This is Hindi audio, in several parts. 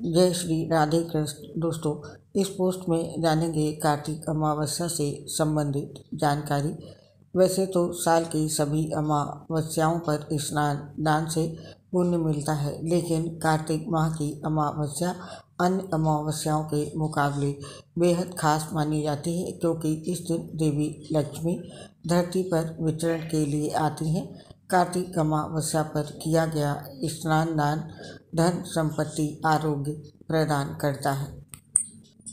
जय श्री राधे कृष्ण। दोस्तों, इस पोस्ट में जानेंगे कार्तिक अमावस्या से संबंधित जानकारी। वैसे तो साल की सभी अमावस्याओं पर स्नान दान से पुण्य मिलता है, लेकिन कार्तिक माह की अमावस्या अन्य अमावस्याओं के मुकाबले बेहद खास मानी जाती है, क्योंकि इस दिन देवी लक्ष्मी धरती पर विचरण के लिए आती हैं। कार्तिक अमावस्या पर किया गया स्नान दान धन संपत्ति आरोग्य प्रदान करता है।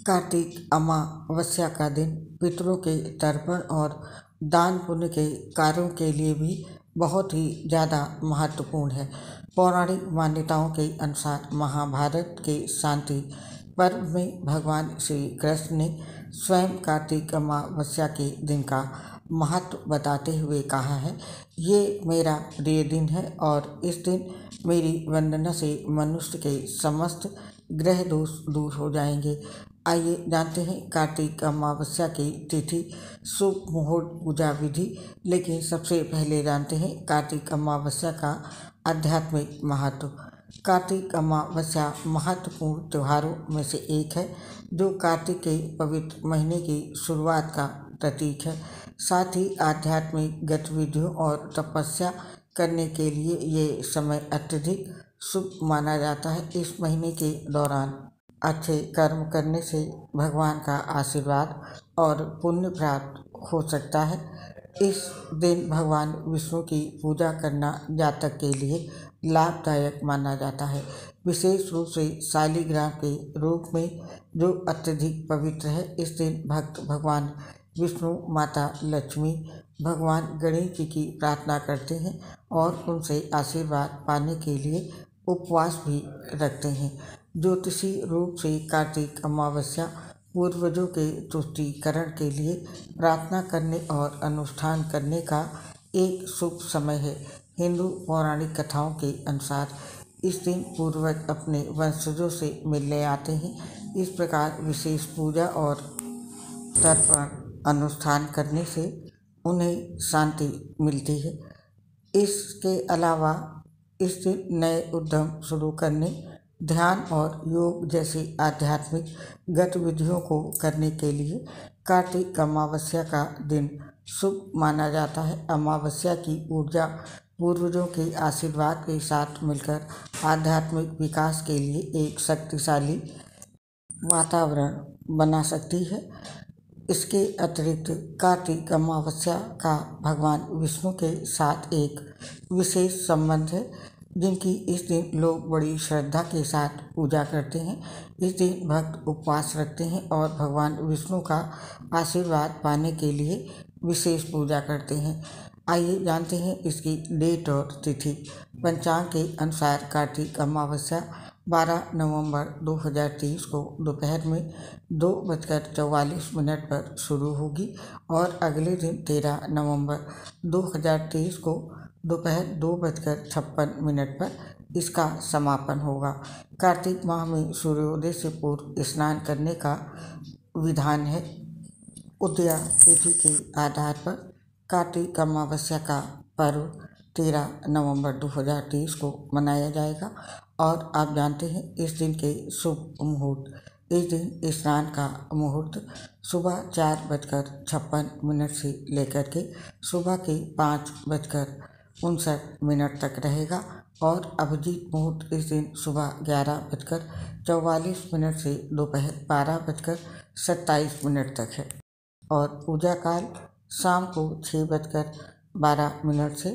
कार्तिक अमावस्या का दिन पितरों के तर्पण और दान पुण्य के कार्यों के लिए भी बहुत ही ज़्यादा महत्वपूर्ण है। पौराणिक मान्यताओं के अनुसार महाभारत के शांति पर्व में भगवान श्री कृष्ण ने स्वयं कार्तिक अमावस्या के दिन का महत्व बताते हुए कहा है, ये मेरा प्रिय दिन है और इस दिन मेरी वंदना से मनुष्य के समस्त ग्रह दोष दूर हो जाएंगे। आइए जानते हैं कार्तिक अमावस्या की तिथि, शुभ मुहूर्त, पूजा विधि। लेकिन सबसे पहले जानते हैं कार्तिक अमावस्या का आध्यात्मिक महत्व। कार्तिक अमावस्या महत्वपूर्ण त्योहारों में से एक है, जो कार्तिक के पवित्र महीने की शुरुआत का प्रतीक है। साथ ही आध्यात्मिक गतिविधियों और तपस्या करने के लिए ये समय अत्यधिक शुभ माना जाता है। इस महीने के दौरान अच्छे कर्म करने से भगवान का आशीर्वाद और पुण्य प्राप्त हो सकता है। इस दिन भगवान विष्णु की पूजा करना जातक के लिए लाभदायक माना जाता है, विशेष रूप से शालिग्राम के रूप में, जो अत्यधिक पवित्र है। इस दिन भक्त भगवान विष्णु, माता लक्ष्मी, भगवान गणेश जी की प्रार्थना करते हैं और उनसे आशीर्वाद पाने के लिए उपवास भी रखते हैं। ज्योतिषी रूप से कार्तिक अमावस्या पूर्वजों के तुष्टीकरण के लिए प्रार्थना करने और अनुष्ठान करने का एक शुभ समय है। हिंदू पौराणिक कथाओं के अनुसार इस दिन पूर्वज अपने वंशजों से मिलने आते हैं। इस प्रकार विशेष पूजा और तर्पण अनुष्ठान करने से उन्हें शांति मिलती है। इसके अलावा इस दिन नए उद्यम शुरू करने, ध्यान और योग जैसी आध्यात्मिक गतिविधियों को करने के लिए कार्तिक अमावस्या का दिन शुभ माना जाता है। अमावस्या की ऊर्जा पूर्वजों के आशीर्वाद के साथ मिलकर आध्यात्मिक विकास के लिए एक शक्तिशाली वातावरण बना सकती है। इसके अतिरिक्त कार्तिक अमावस्या का भगवान विष्णु के साथ एक विशेष संबंध है, जिनकी इस दिन लोग बड़ी श्रद्धा के साथ पूजा करते हैं। इस दिन भक्त उपवास रखते हैं और भगवान विष्णु का आशीर्वाद पाने के लिए विशेष पूजा करते हैं। आइए जानते हैं इसकी डेट और तिथि। पंचांग के अनुसार कार्तिक अमावस्या 12 नवंबर 2023 को दोपहर में 2:44 पर शुरू होगी और अगले दिन 13 नवंबर 2023 को दोपहर 2:56 पर इसका समापन होगा। कार्तिक माह में सूर्योदय से पूर्व स्नान करने का विधान है। उदया तिथि के आधार पर कार्तिक अमावस्या का पर्व 13 नवंबर 2023 को मनाया जाएगा। और आप जानते हैं इस दिन के शुभ मुहूर्त। इस दिन स्नान का मुहूर्त सुबह 4:56 से लेकर के सुबह के 5:59 तक रहेगा और अभिजीत मुहूर्त इस दिन सुबह 11:44 से दोपहर 12:27 तक है। और पूजा काल शाम को 6:12 से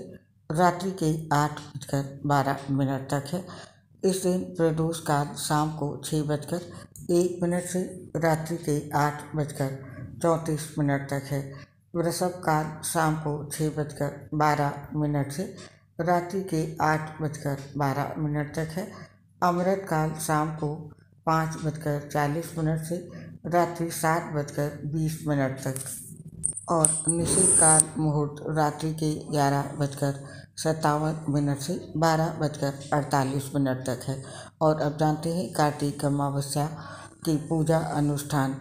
रात्रि के 8:12 तक है। इस दिन प्रदोष काल शाम को 6:01 से रात्रि के 8:34 तक है। वृषभ काल शाम को 6:12 से रात्रि के 8:12 तक है। अमृत काल शाम को 5:40 से रात्रि 7:20 तक और निषेध काल मुहूर्त रात्रि के 11:57 से 12:48 तक है। और अब जानते हैं कार्तिक अमावस्या की पूजा अनुष्ठान।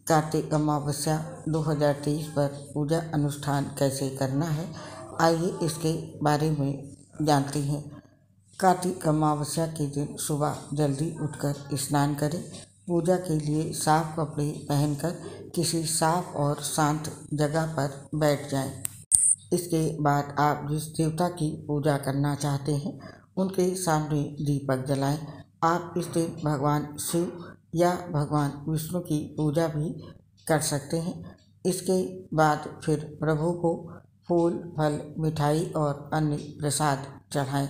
कार्तिक अमावस्या 2023 पर पूजा अनुष्ठान कैसे करना है, आइए इसके बारे में जानते हैं। कार्तिक अमावस्या के दिन सुबह जल्दी उठकर स्नान करें। पूजा के लिए साफ कपड़े पहनकर किसी साफ और शांत जगह पर बैठ जाएं। इसके बाद आप जिस देवता की पूजा करना चाहते हैं उनके सामने दीपक जलाएं। आप इस दिन भगवान शिव या भगवान विष्णु की पूजा भी कर सकते हैं। इसके बाद फिर प्रभु को फूल, फल, मिठाई और अन्य प्रसाद चढ़ाएं।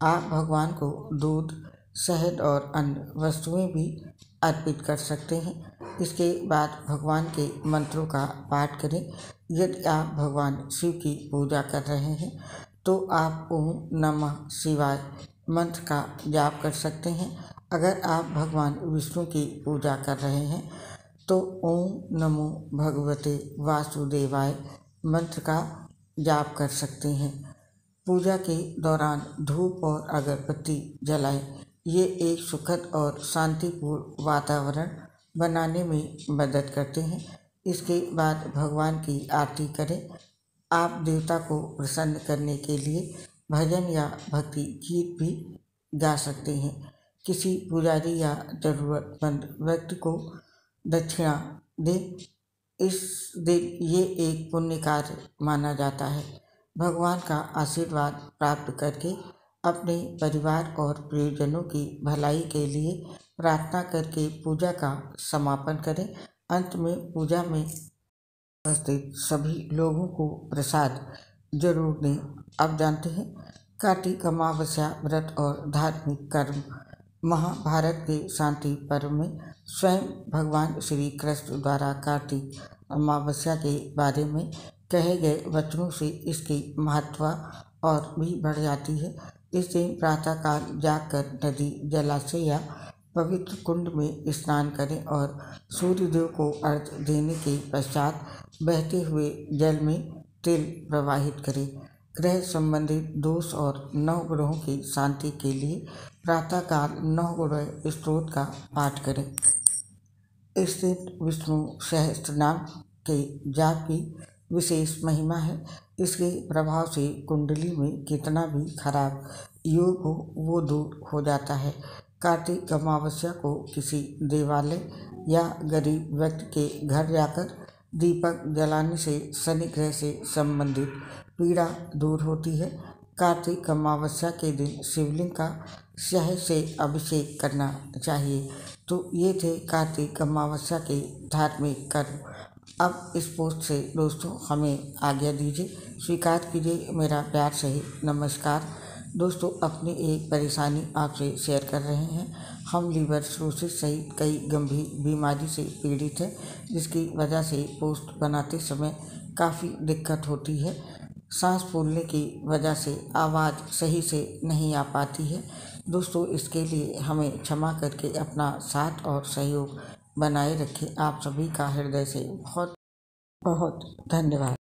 आप भगवान को दूध, शहद और अन्य वस्तुएं भी अर्पित कर सकते हैं। इसके बाद भगवान के मंत्रों का पाठ करें। यदि आप भगवान शिव की पूजा कर रहे हैं तो आप ओम नमः शिवाय मंत्र का जाप कर सकते हैं। अगर आप भगवान विष्णु की पूजा कर रहे हैं तो ओम नमो भगवते वासुदेवाय मंत्र का जाप कर सकते हैं। पूजा के दौरान धूप और अगरबत्ती जलाएं। ये एक सुखद और शांतिपूर्ण वातावरण बनाने में मदद करते हैं। इसके बाद भगवान की आरती करें। आप देवता को प्रसन्न करने के लिए भजन या भक्ति गीत भी गा सकते हैं। किसी पुजारी या जरूरतमंद व्यक्ति को दक्षिणा दें। इस दिन ये एक पुण्य कार्य माना जाता है। भगवान का आशीर्वाद प्राप्त करके अपने परिवार और प्रियजनों की भलाई के लिए प्रार्थना करके पूजा का समापन करें। अंत में पूजा में उपस्थित सभी लोगों को प्रसाद जरूर दें। आप जानते हैं कार्तिक अमावस्या व्रत और धार्मिक कर्म महाभारत के शांति पर्व में स्वयं भगवान श्री कृष्ण द्वारा कार्तिक अमावस्या के बारे में कहे गए वचनों से इसकी महत्व और भी बढ़ जाती है। इस दिन प्रातःकाल जाकर नदी, जलाशय या पवित्र कुंड में स्नान करें और सूर्यदेव को अर्घ्य देने के पश्चात बहते हुए जल में तिल प्रवाहित करें। ग्रह संबंधित दोष और नवग्रहों की शांति के लिए प्रातःकाल नवग्रह स्तोत्र का पाठ करें। इस दिन विष्णु सहस्त्रनाम के जाप की विशेष महिमा है। इसके प्रभाव से कुंडली में कितना भी खराब योग हो वो दूर हो जाता है। कार्तिक अमावस्या को किसी देवालय या गरीब व्यक्ति के घर जाकर दीपक जलाने से शनि ग्रह से संबंधित पीड़ा दूर होती है। कार्तिक अमावस्या के दिन शिवलिंग का शहद से अभिषेक करना चाहिए। तो ये थे कार्तिक अमावस्या के धार्मिक कर्म। अब इस पोस्ट से दोस्तों हमें आज्ञा दीजिए, स्वीकार कीजिए मेरा प्यार सहित नमस्कार। दोस्तों अपनी एक परेशानी आपसे शेयर कर रहे हैं। हम लीवर सिरोसिस सहित कई गंभीर बीमारी से पीड़ित हैं, जिसकी वजह से पोस्ट बनाते समय काफ़ी दिक्कत होती है। सांस फूलने की वजह से आवाज़ सही से नहीं आ पाती है। दोस्तों इसके लिए हमें क्षमा करके अपना साथ और सहयोग बनाए रखें। आप सभी का हृदय से बहुत बहुत धन्यवाद।